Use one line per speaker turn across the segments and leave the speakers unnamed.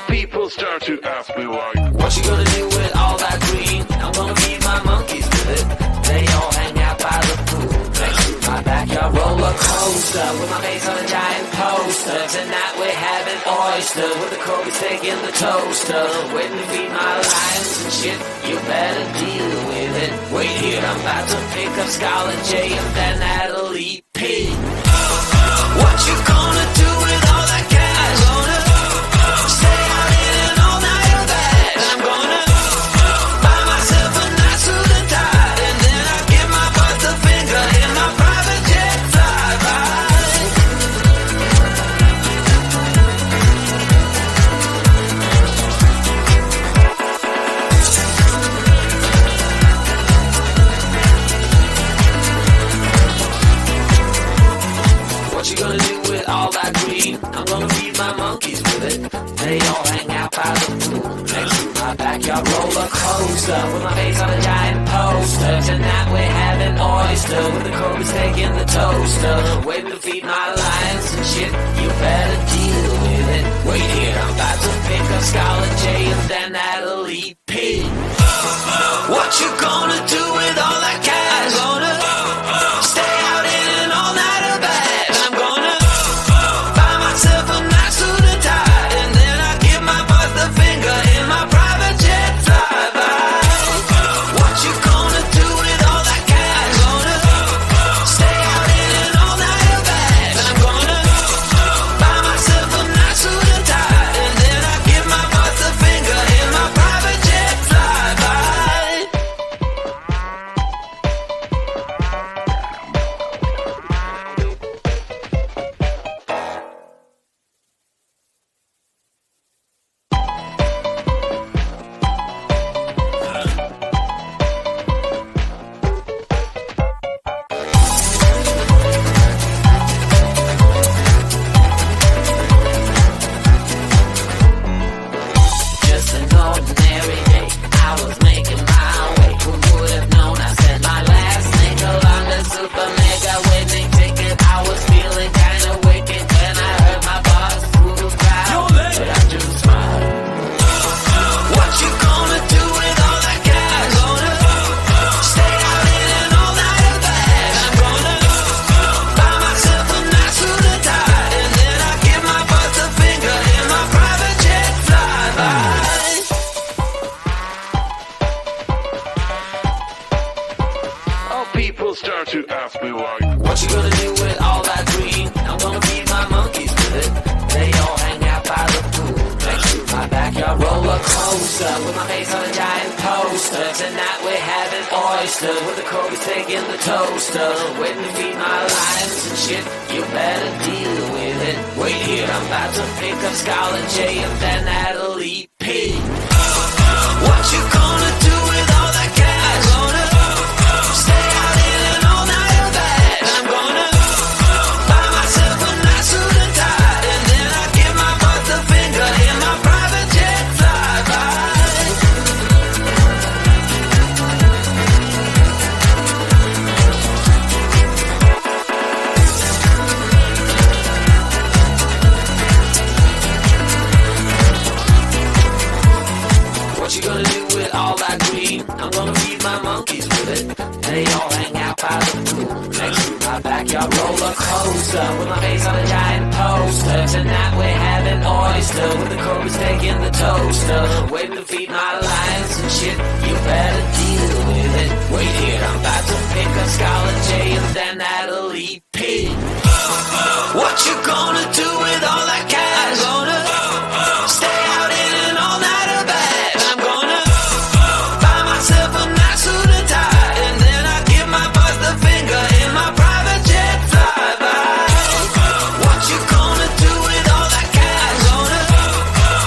People start to ask me why.
What you gonna do with all that green? I'm gonna feed my monkeys with it. They all hang out by the pool next to my backyard roller coaster with my face on a giant poster. Tonight we're having oyster with the Kobe steak in the toaster. Waiting to feed my lions and shit. You better deal with it. Wait here, I'm about to pick up Scarlett J and then Natalie P. What you gonna do with all that cash? Gonna stay out in an all-nighter bag. I'm gonna buy myself a nice suit and tie, and then I give my butt the finger in my private jet flyby. What you gonna do with all that green? I'm gonna feed my monkeys with it. They all hang out by the pool next to my backyard roller coaster with my face on a giant poster. Tonight we're having oyster with the Kobe steak in the toaster. Waiting to feed my lions and shit. You better deal with it. Wait here, I'm about to pick up Scarlett J and then Natalie P. What you gonna do with all that cash? Gonna stay out in an all-nighter bag. I'm gonna buy myself a nice suit and tie, and then I give my boss the finger in my private jet flyby. What you gonna do with all that cash? Gonna stay out in an all-nighter bag. I'm gonna buy myself a nice suit and tie, and then I give my boss the finger in my private jet flyby. Just an ordinary day, I was making my way. Who would have known I said my last nickel on the super mega winning ticket? I was feeling kinda wicked when I heard my boss through the crowd, but I just smiled. What you gonna do with all that cash? Gonna stay out in an all-nighter bag. I'm gonna buy myself a nice suit and tie, and then I give my boss a finger in my private jet flyby.
People start to ask me why.
What you gonna do with all that green? I'm gonna feed my monkeys with it. They all hang out by the pool next to my backyard roller coaster with my face on a giant poster. Tonight we're having oyster with the Kobe steak in the toaster. Waiting to feed my lions and shit. You better deal with it. Wait here, I'm about to pick up Scarlett J and then Natalie P. What you gonna do with all that cash? Gonna stay out in an all-nighter bag. I'm gonna buy myself a nice suit and tie, and then I give my boss the finger in my private jet flyby. What you gonna do with all that green? I'm gonna feed my monkeys with it. They all hang out by the pool next to my backyard roller coaster with my face on a giant poster. Tonight we're having oyster with the Kobe steak in the toaster. Waiting to feed my lions and shit. You better deal with it. Wait here, I'm about to pick up Scarlett J and then Natalie P. What you gonna do with all that cash? Gonna stay out in an all-nighter bag. I'm gonna buy myself a nice suit and tie, and then I give my boss the finger in my private jet flyby. What you gonna do with all that cash? Gonna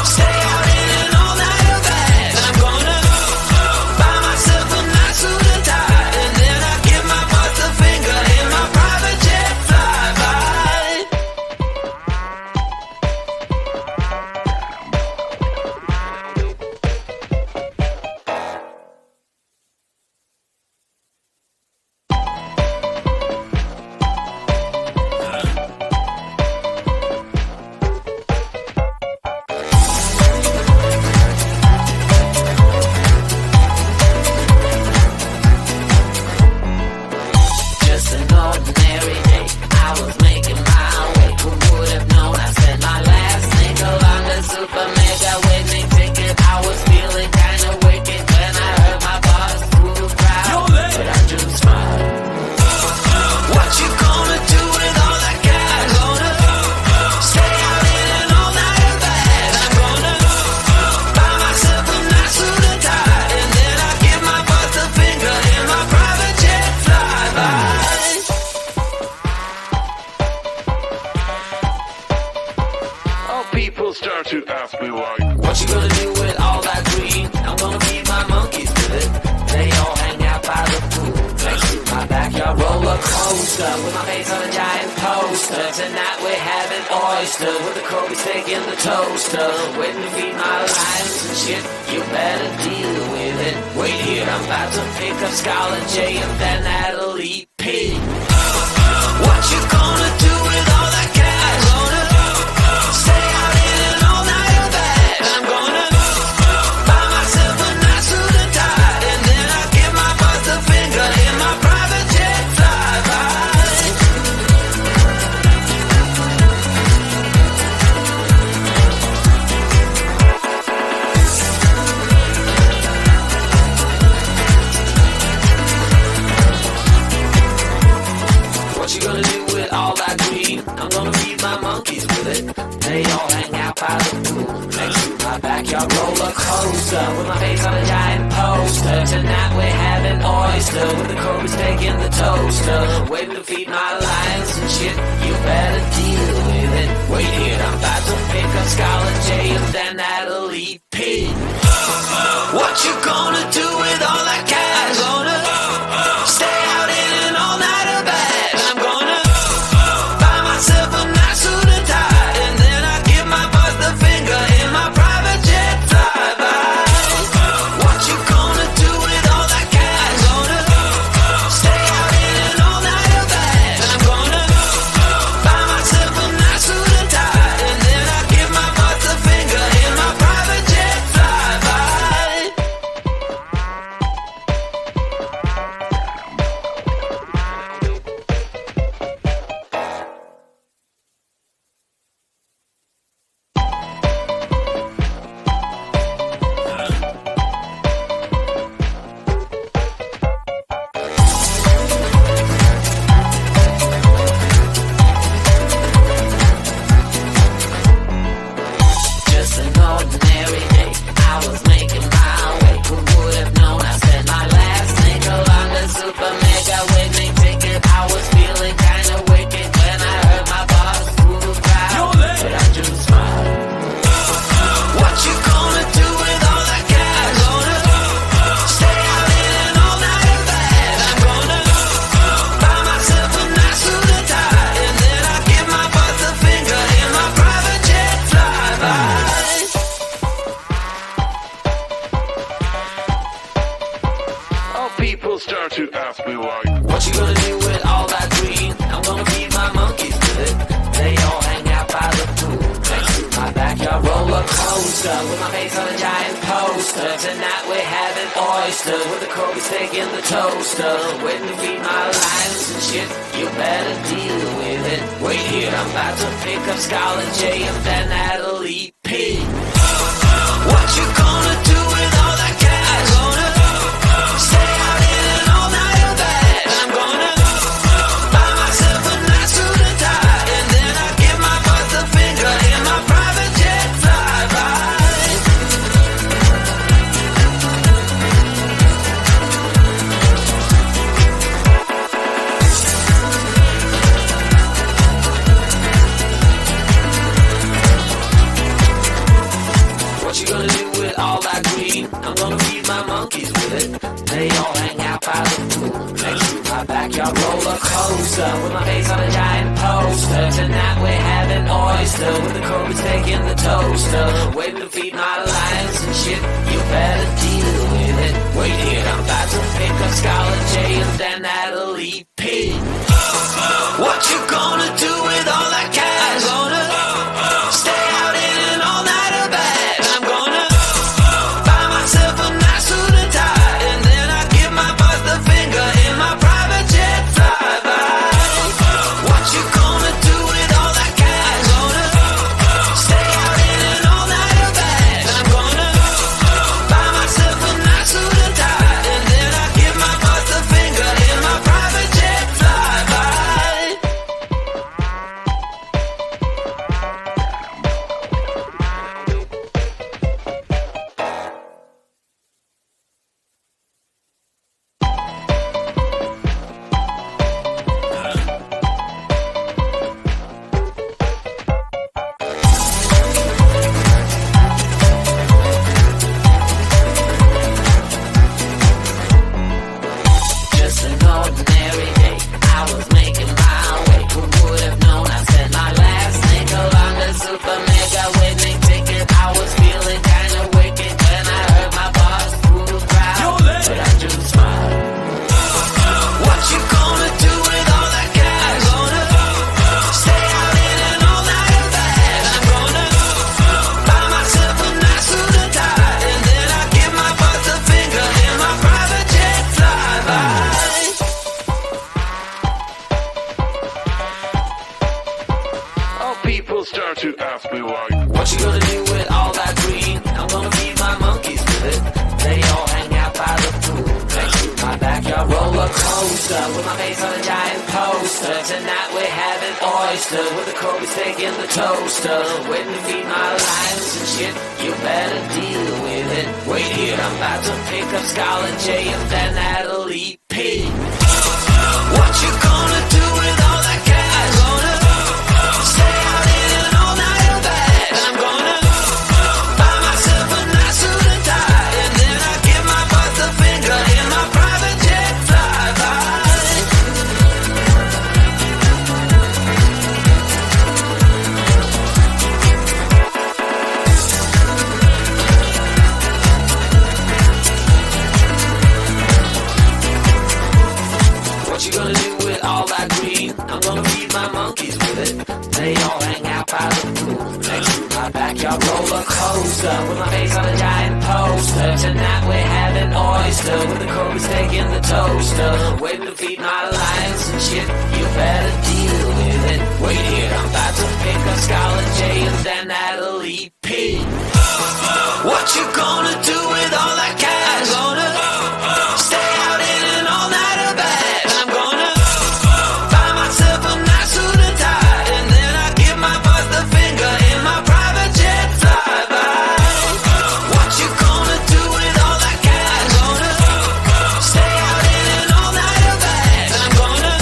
stay out in an all-nighter bag. I'm gonna buy myself a nice suit and tie, and then I give my boss the finger in my private jet flyby.
me why.
What you gonna do with all that green? I'm gonna feed my monkeys with it. They all hang out by the pool next to my backyard roller coaster with my face on a giant poster. Tonight we're having oyster with the Kobe steak in the toaster. Waiting to feed my lions and shit. You better deal with it. Wait here, I'm about to pick up Scarlet J and then Natalie P. What you gonna do with all that cash? Gonna stay out in an all-nighter bag. I'm gonna buy myself a nice suit and tie, and then I'll give my boss the finger in my private jet flyby. What you gonna do with all that green? I'm gonna feed my monkeys with it. They all hang out by the pool next to my backyard roller coaster with my face on a giant poster. Tonight we're having oyster with the Kobe steak in the toaster. Waiting to feed my lions and shit. You better deal with it. Wait here, I'm about to pick up Scarlet J and then Natalie P. What you gonna do with all that cash? Gonna stay out in an all-nighter bag. I'm gonna buy myself a nice suit and tie, and then I give my boss the finger in my private jet flyby. What you gonna do with all that cash? Gonna stay out in an all-nighter bag. I'm gonna buy myself a nice suit and tie, and then I give my boss the finger in my private jet flyby. Just an ordinary day, I was making my way. Who would have known I spent my last nickel on the super mega winning ticket? I was feeling kinda wicked when I heard my boss through the crowd, but I just smiled. What you gonna do with all that cash? Gonna stay out in an all-nighter bag. I'm gonna buy myself a nice suit and tie, and then I give my boss the finger in my private jet flyby.
Oh, people start to ask me why.
What you gonna do with all that green? I'm gonna feed my monkeys with it. They all hang out by the pool next to my backyard roller coaster with my face on a giant poster. Tonight we're having oyster with the Kobe steak in the toaster. Waiting to feed my lions and shit. You better deal with it. Wait here, I'm about to pick up Scarlet J and then Natalie P. What you gonna do with all that cash? Gonna stay out in an all-nighter bag. I'm gonna buy myself a nice suit and tie, and then I give my boss the finger in my private jet flyby. What you gonna do with all that green? I'm gonna feed my monkeys with it. They all hang out by the pool next to my backyard roller coaster with my face on a giant poster. Tonight we're having oyster with the Kobe steak in the toaster. Waiting to feed my lions and shit. You better deal with it. Wait here, I'm about to pick up Scarlet J and then Natalie P. What you gonna do with all that cash? Gonna stay out in an all-nighter bag. I'm gonna buy myself a nice suit and tie, and then I give my boss the finger in my private jet flyby. What you gonna do with all that cash? Gonna stay out in an all-nighter bag. I'm gonna buy myself a nice suit and tie, and then I give my boss the finger in my private jet flyby. in the toaster, waiting to feed my lions and shit. You better deal with it. Wait here, I'm about to pick up Scarlet J and then Natalie P. What you gonna do with all that cash? Gonna stay out in an all-nighter bag. I'm gonna buy myself a nice suit and tie, and then I give my boss the finger in my private jet flyby. What you gonna do with all that green? I'm gonna feed my monkeys with it. They all hang out by the pool next to my backyard roller coaster, with my face on a giant poster. Tonight we're having oyster with the Kobe steak in the toaster, waiting to feed my lions and shit. You better deal with it. Wait here, I'm about to pick up Scarlet J and then Natalie P. What you gonna do with all that cash? Gonna stay out in an all-nighter bag. I'm gonna buy myself a nice suit and tie, and then I give my boss the finger in my private jet flyby. What you gonna do with all that cash? Gonna stay out in an all-nighter bag. I'm gonna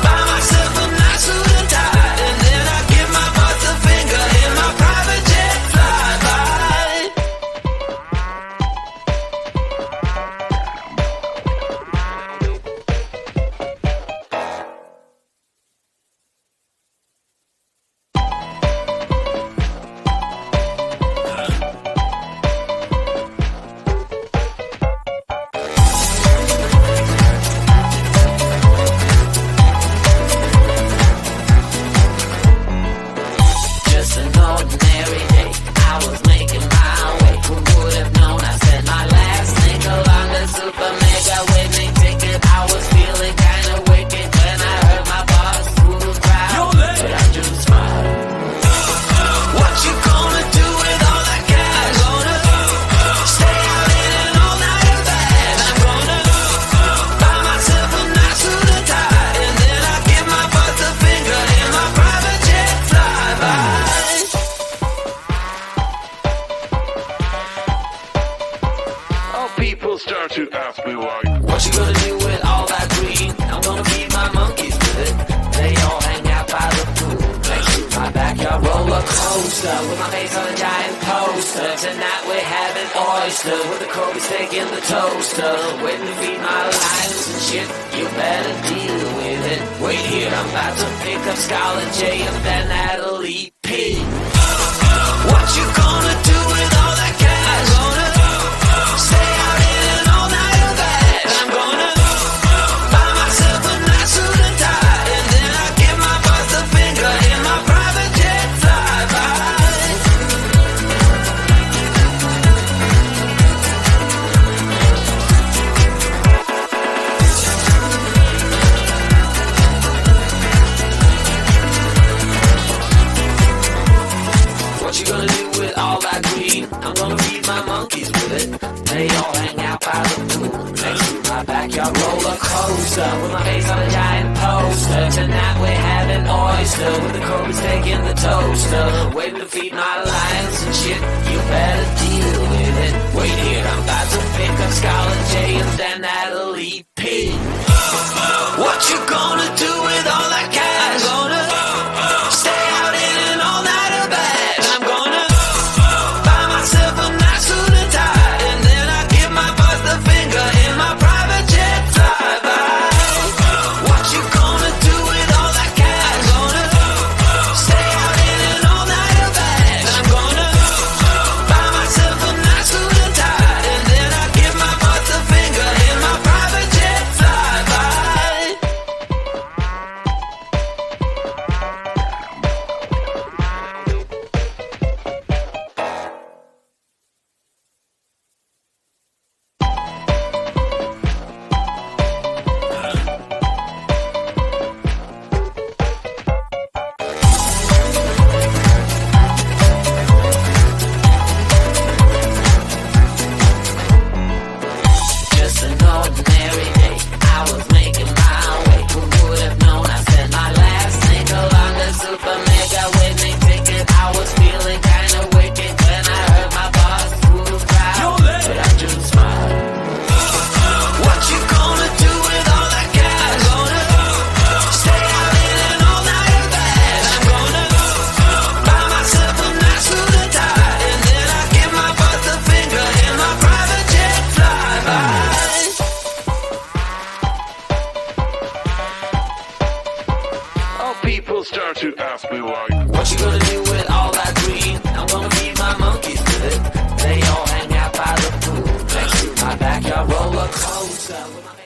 buy myself a nice suit and tie, and then I give my boss the finger in my private jet flyby. Just an ordinary day, I was making my way. Who would have known I said my last nickel on the super mega winning ticket? I was feeling kinda wicked when I heard my boss through the crowd, but I just smiled. What you gonna do with all that cash? Gonna stay out in an all-nighter bag. I'm gonna buy myself a nice suit and tie, and then I give my boss the finger in my private jet flyby.
Oh, people start to ask me why.
What you gonna do with all that green? I'm gonna feed my monkeys with it. They all hang out by the pool next to my backyard roller coaster, with my face on a giant poster. Tonight we're having oyster with the Kobe steak in the toaster, waiting to feed my lions and shit. You better deal with it. Wait here, I'm about to pick up Scarlet J and then Natalie P. What you gonna do with all that cash? Gonna stay out in an all-nighter bag. I'm gonna buy myself a nice suit and tie, and then I give my boss the finger in my private jet flyby. What you gonna do with all that green? I'm gonna feed my monkeys with it. They all hang out by the pool next to my backyard roller coaster, with my face on a giant poster. Tonight we're having oyster with the Kobe steak in the toaster, waiting to feed my lions and shit. You better deal with it. Wait here, I'm about to pick up Scarlet J and then Natalie P. What you gonna do with all that cash? Gonna stay out in an all-nighter bag. I'm gonna buy myself a nice suit and tie, and then I give my boss the finger in my private jet flyby. What you gonna do with all that cash? Gonna stay out in an all-nighter bag. I'm gonna
people start to ask me like,
what you gonna do with all that green? I'm gonna feed my monkeys with it. They all hang out by the pool next to my backyard roller coaster.